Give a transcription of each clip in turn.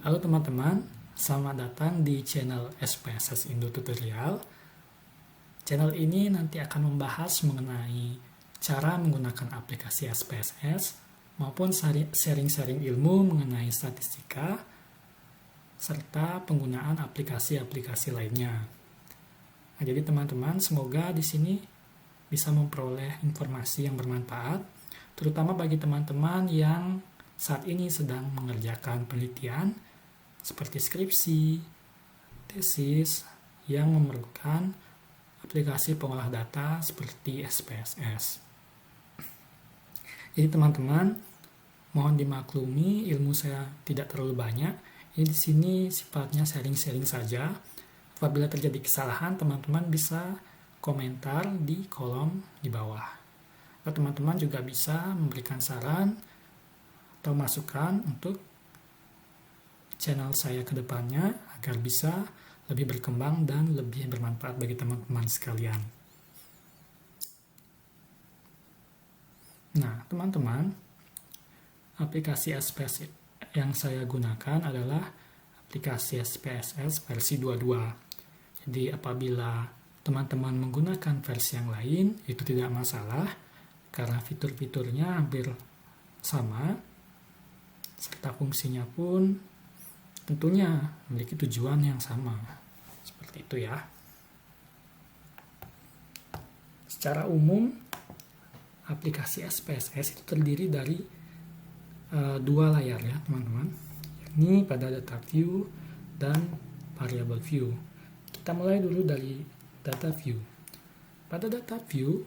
Halo teman-teman, selamat datang di channel SPSS Indo Tutorial. Channel ini nanti akan membahas mengenai cara menggunakan aplikasi SPSS maupun sharing-sharing ilmu mengenai statistika serta penggunaan aplikasi-aplikasi lainnya. Nah, jadi teman-teman, semoga di sini bisa memperoleh informasi yang bermanfaat, terutama bagi teman-teman yang saat ini sedang mengerjakan penelitian seperti skripsi, tesis yang memerlukan aplikasi pengolah data seperti SPSS. Jadi teman-teman, mohon dimaklumi ilmu saya tidak terlalu banyak. Ini di sini sifatnya sharing-sharing saja. Apabila terjadi kesalahan, teman-teman bisa komentar di kolom di bawah. Atau teman-teman juga bisa memberikan saran atau masukan untuk channel saya ke depannya agar bisa lebih berkembang dan lebih bermanfaat bagi teman-teman sekalian. Nah, teman-teman, aplikasi SPSS yang saya gunakan adalah aplikasi SPSS versi 22. Jadi apabila teman-teman menggunakan versi yang lain, itu tidak masalah karena fitur-fiturnya hampir sama serta fungsinya pun tentunya memiliki tujuan yang sama. Seperti itu ya. Secara umum, aplikasi SPSS itu terdiri dari dua layar ya teman-teman. Ini pada data view dan variable view. Kita mulai dulu dari data view. Pada data view,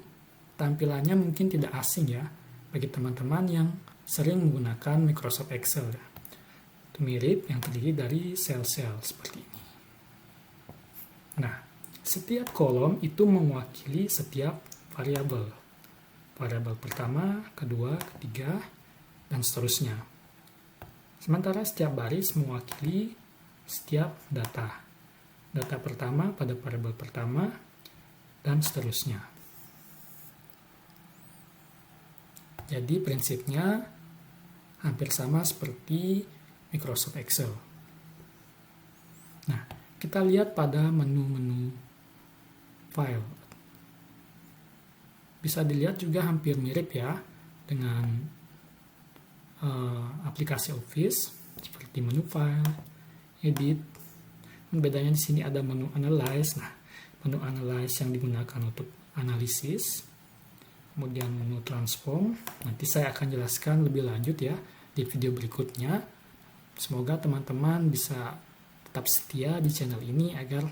tampilannya mungkin tidak asing ya bagi teman-teman yang sering menggunakan Microsoft Excel ya. Mirip yang terdiri dari sel-sel seperti ini. Nah, setiap kolom itu mewakili setiap variabel. Variabel pertama, kedua, ketiga, dan seterusnya. Sementara setiap baris mewakili setiap data. Data pertama pada variabel pertama, dan seterusnya. Jadi prinsipnya hampir sama seperti Microsoft Excel. Nah, kita lihat pada menu-menu file. Bisa dilihat juga hampir mirip ya dengan aplikasi Office seperti menu file, edit. Bedanya di sini ada menu analyze. Nah, menu analyze yang digunakan untuk analisis. Kemudian menu transform. Nanti saya akan jelaskan lebih lanjut ya di video berikutnya. Semoga teman-teman bisa tetap setia di channel ini agar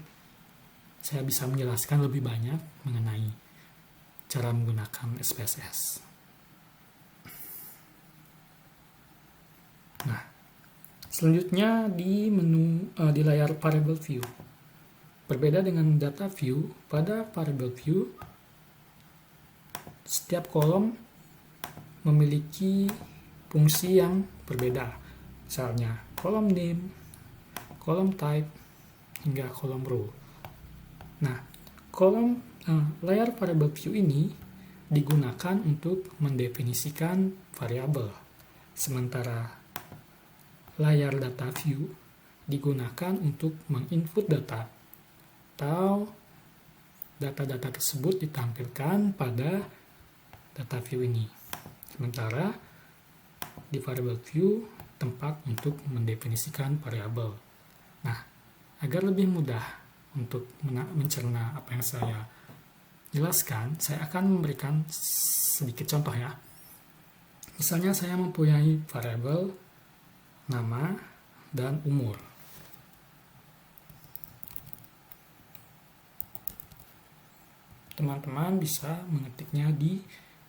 saya bisa menjelaskan lebih banyak mengenai cara menggunakan SPSS. Nah, selanjutnya di menu di layar variable view. Berbeda dengan data view, pada variable view setiap kolom memiliki fungsi yang berbeda. Misalnya kolom name, kolom type, hingga kolom row. Nah, layar variable view ini digunakan untuk mendefinisikan variabel. Sementara layar data view digunakan untuk menginput data atau data-data tersebut ditampilkan pada data view ini. Sementara di variable view tempat untuk mendefinisikan variabel. Nah, agar lebih mudah untuk mencerna apa yang saya jelaskan, saya akan memberikan sedikit contoh ya. Misalnya saya mempunyai variabel nama dan umur. Teman-teman bisa mengetiknya di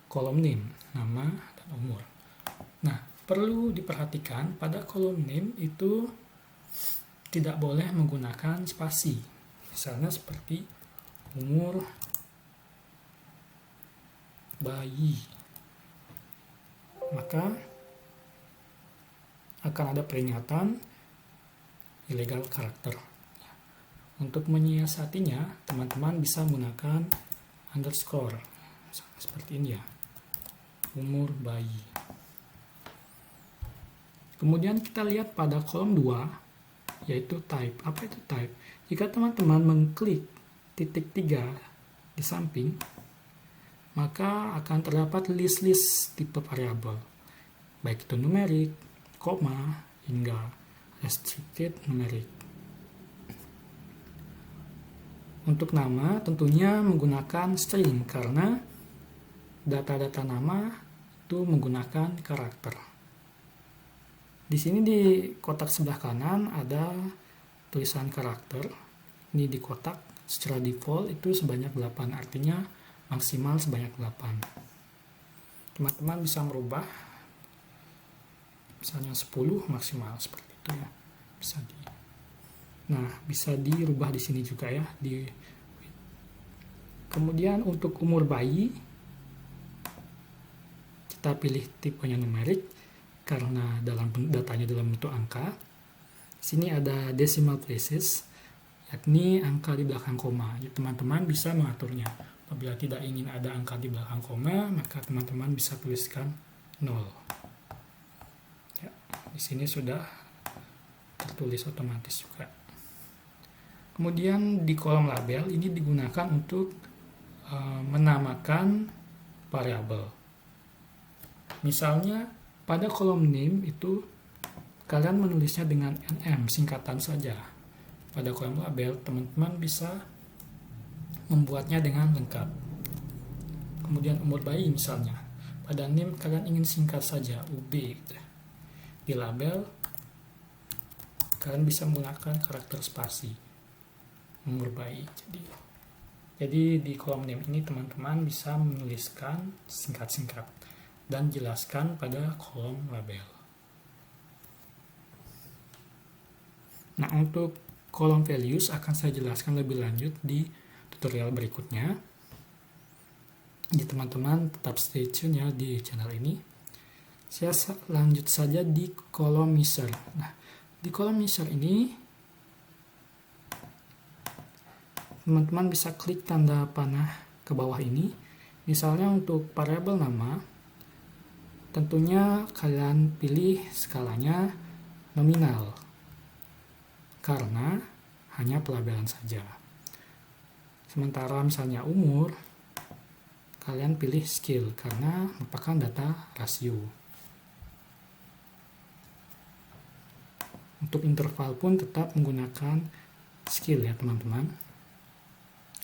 kolom name, nama dan umur. Nah, perlu diperhatikan pada kolom name itu tidak boleh menggunakan spasi. Misalnya seperti umur bayi. Maka akan ada peringatan illegal karakter. Untuk menyiasatinya, teman-teman bisa menggunakan underscore. Misalnya seperti ini ya. Umur bayi. Kemudian kita lihat pada kolom 2, yaitu type. Apa itu type? Jika teman-teman mengklik titik 3 di samping, maka akan terdapat list-list tipe variabel, baik itu numerik, koma, hingga restricted numerik. Untuk nama tentunya menggunakan string karena data-data nama itu menggunakan karakter. Di sini di kotak sebelah kanan ada tulisan karakter. Ini di kotak secara default itu sebanyak 8, artinya maksimal sebanyak 8. Teman-teman bisa merubah, misalnya 10 maksimal seperti itu ya. Bisa dirubah di sini juga ya. Kemudian untuk umur bayi, kita pilih tipenya numerik karena datanya dalam bentuk angka. Di sini ada decimal places, yakni angka di belakang koma. Jadi teman-teman bisa mengaturnya. Apabila tidak ingin ada angka di belakang koma, maka teman-teman bisa tuliskan 0. Ya, di sini sudah tertulis otomatis juga. Kemudian di kolom label ini digunakan untuk menamakan variabel. Misalnya pada kolom name itu kalian menulisnya dengan nm, singkatan saja. Pada kolom label teman-teman bisa membuatnya dengan lengkap. Kemudian umur bayi misalnya, pada name kalian ingin singkat saja UB. Di label kalian bisa menggunakan karakter spasi umur bayi. Jadi di kolom name ini teman-teman bisa menuliskan singkat-singkat dan jelaskan pada kolom label. Nah, untuk kolom values akan saya jelaskan lebih lanjut di tutorial berikutnya. Jadi teman-teman tetap stay tune ya di channel ini. Saya lanjut saja di kolom measure. Nah, di kolom measure ini teman-teman bisa klik tanda panah ke bawah ini. Misalnya untuk variabel nama, tentunya kalian pilih skalanya nominal karena hanya pelabelan saja. Sementara misalnya umur, kalian pilih skill karena merupakan data rasio. Untuk interval pun tetap menggunakan skill ya teman-teman.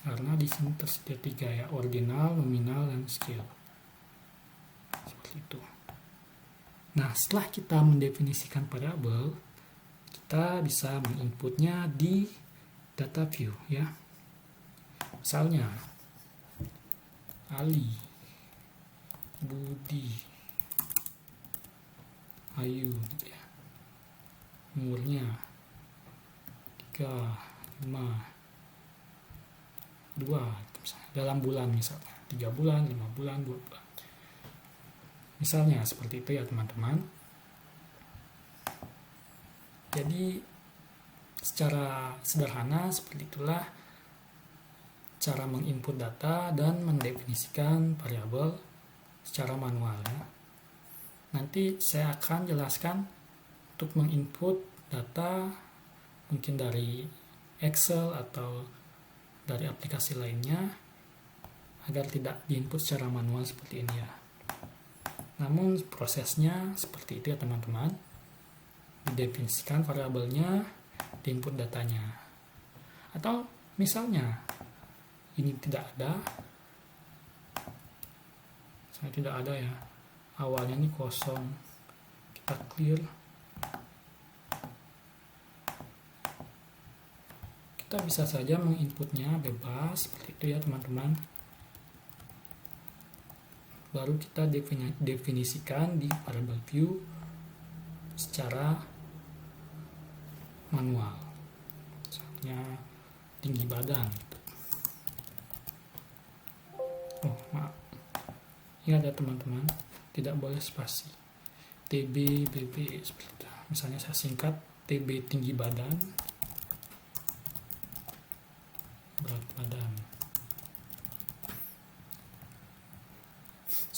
Karena di sini tersedia 3 ya, ordinal, nominal, dan skill. Seperti itu. Nah, setelah kita mendefinisikan variabel, kita bisa menginputnya di data view ya. Misalnya Ali, Budi, Ayu gitu ya. Umurnya 3, 5, 2 misalnya, dalam bulan misalnya 3 bulan, 5 bulan, 2 bulan. Misalnya seperti itu ya teman-teman. Jadi secara sederhana seperti itulah cara menginput data dan mendefinisikan variabel secara manual ya. Nanti saya akan jelaskan untuk menginput data mungkin dari Excel atau dari aplikasi lainnya agar tidak diinput secara manual seperti ini ya. Namun prosesnya seperti itu ya teman-teman. Didefinisikan variabelnya, diinput datanya. Atau misalnya ini tidak ada, saya tidak ada ya. Awalnya ini kosong. Kita clear. Kita bisa saja menginputnya bebas seperti itu ya teman-teman. Baru kita definisikan di variable view secara manual. Misalnya tinggi badan. Oh maaf, ingat ya teman-teman, tidak boleh spasi. TB, BB seperti itu. Misalnya saya singkat TB tinggi badan, berat badan.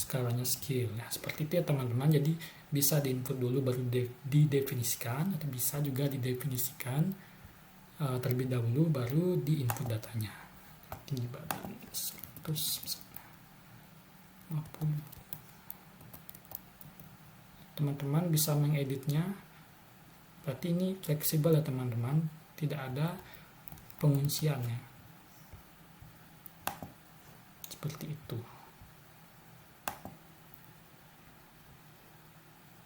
skalanya skill. Nah, seperti itu ya teman-teman. Jadi bisa diinput dulu baru didefinisikan, atau bisa juga didefinisikan terlebih dahulu baru diinput datanya. Tinggi badan 150. Teman-teman bisa mengeditnya. Berarti ini fleksibel ya teman-teman, tidak ada pengunciannya. Seperti itu.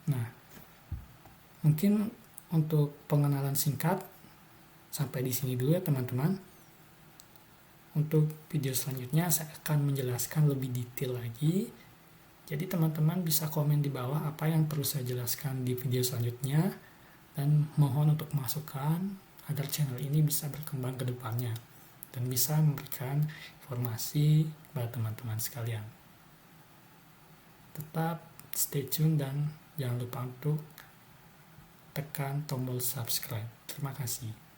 Nah, mungkin untuk pengenalan singkat sampai di sini dulu ya teman-teman. Untuk video selanjutnya saya akan menjelaskan lebih detail lagi. Jadi teman-teman bisa komen di bawah apa yang perlu saya jelaskan di video selanjutnya, dan mohon untuk masukan agar channel ini bisa berkembang ke depannya dan bisa memberikan informasi kepada teman-teman sekalian. Tetap stay tune dan jangan lupa untuk tekan tombol subscribe. Terima kasih.